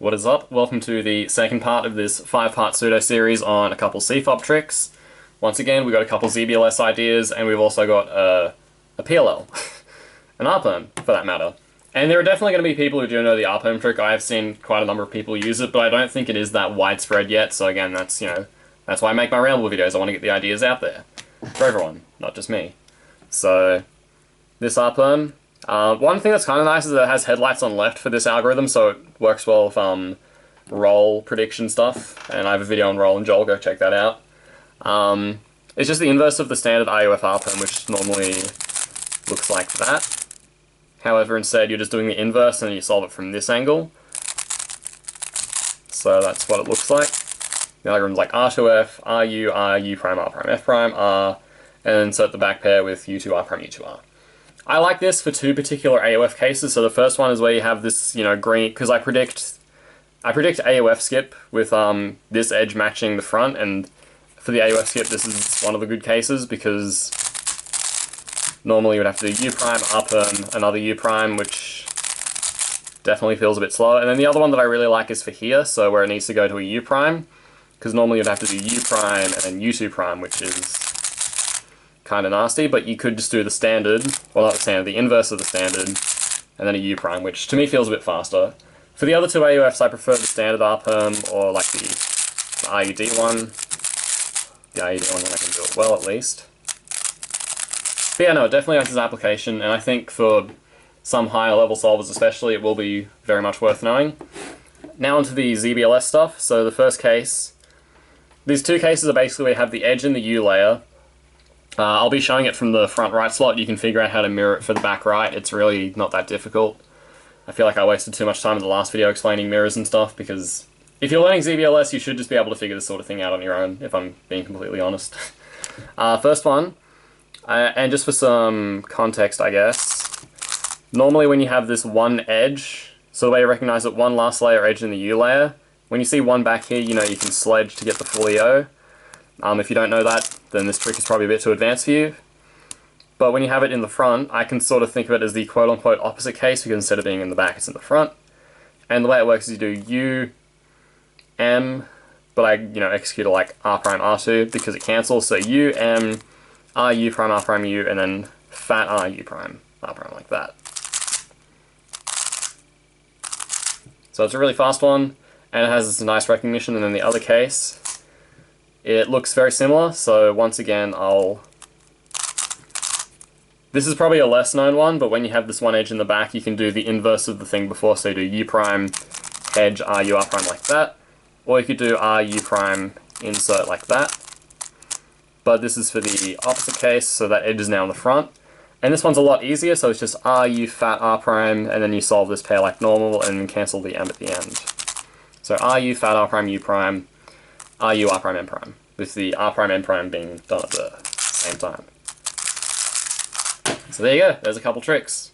What is up? Welcome to the second part of this 5-part pseudo series on a couple CFOP tricks. Once again, we've got a couple ZBLS ideas, and we've also got a PLL. An ARPERM, for that matter. And there are definitely going to be people who do know the ARPERM trick. I have seen quite a number of people use it, but I don't think it is that widespread yet, so again, that's why I make my Ramble videos. I want to get the ideas out there. For everyone, not just me. So, this ARPERM. One thing that's kind of nice is that it has headlights on left for this algorithm, so it works well with roll prediction stuff, and I have a video on roll and Joel, go check that out. It's just the inverse of the standard IOF ARPERM, which normally looks like that. However, instead you're just doing the inverse and you solve it from this angle. So that's what it looks like. The algorithm's like R2F, RU, R, U prime, R prime, F prime, R, and insert the back pair with U2, R prime, U2, R. I like this for two particular AOF cases. So the first one is where you have this, green, because I predict AOF skip with this edge matching the front, and for the AOF skip this is one of the good cases because normally you would have to do U prime, ARPERM, another U prime, which definitely feels a bit slow. And then the other one that I really like is for here, so where it needs to go to a U prime, because normally you'd have to do U prime and then U2 prime, which is kind of nasty, but you could just do the standard, well not the standard, the inverse of the standard, and then a U prime, which to me feels a bit faster. For the other two AOFs, I prefer the standard ARPERM, or like the RUD one. The RUD one, when I can do it well at least. But yeah, no, it definitely has its application, and I think for some higher level solvers especially, it will be very much worth knowing. Now onto the ZBLS stuff. So the first case, these two cases are basically where you have the edge in the U layer. I'll be showing it from the front right slot. You can figure out how to mirror it for the back right. It's really not that difficult. I feel like I wasted too much time in the last video explaining mirrors and stuff, because if you're learning ZBLS, you should just be able to figure this sort of thing out on your own, if I'm being completely honest. First one, and just for some context, I guess, normally when you have this one edge, so the way you recognize it, one last layer edge in the U layer, when you see one back here, you can sledge to get the full EO. If you don't know that, then this trick is probably a bit too advanced for you. But when you have it in the front, I can sort of think of it as the quote-unquote opposite case, because instead of being in the back, it's in the front. And the way it works is you do U, M, but I, execute it like R prime, R2, because it cancels. So U, M, R, U prime, R prime, U, and then fat R, U prime, R prime, like that. So it's a really fast one, and it has this nice recognition. And then the other case, it looks very similar, so once again this is probably a less known one, but when you have this one edge in the back, you can do the inverse of the thing before, so you do U prime, edge, RU, R prime like that, or you could do RU prime, insert like that. But this is for the opposite case, so that edge is now in the front. And this one's a lot easier, so it's just RU, fat, R prime, and then you solve this pair like normal and cancel the M at the end. So RU, fat, R prime, U prime, RU, R prime, M prime, with the R prime, M prime being done at the same time. So there you go, there's a couple tricks.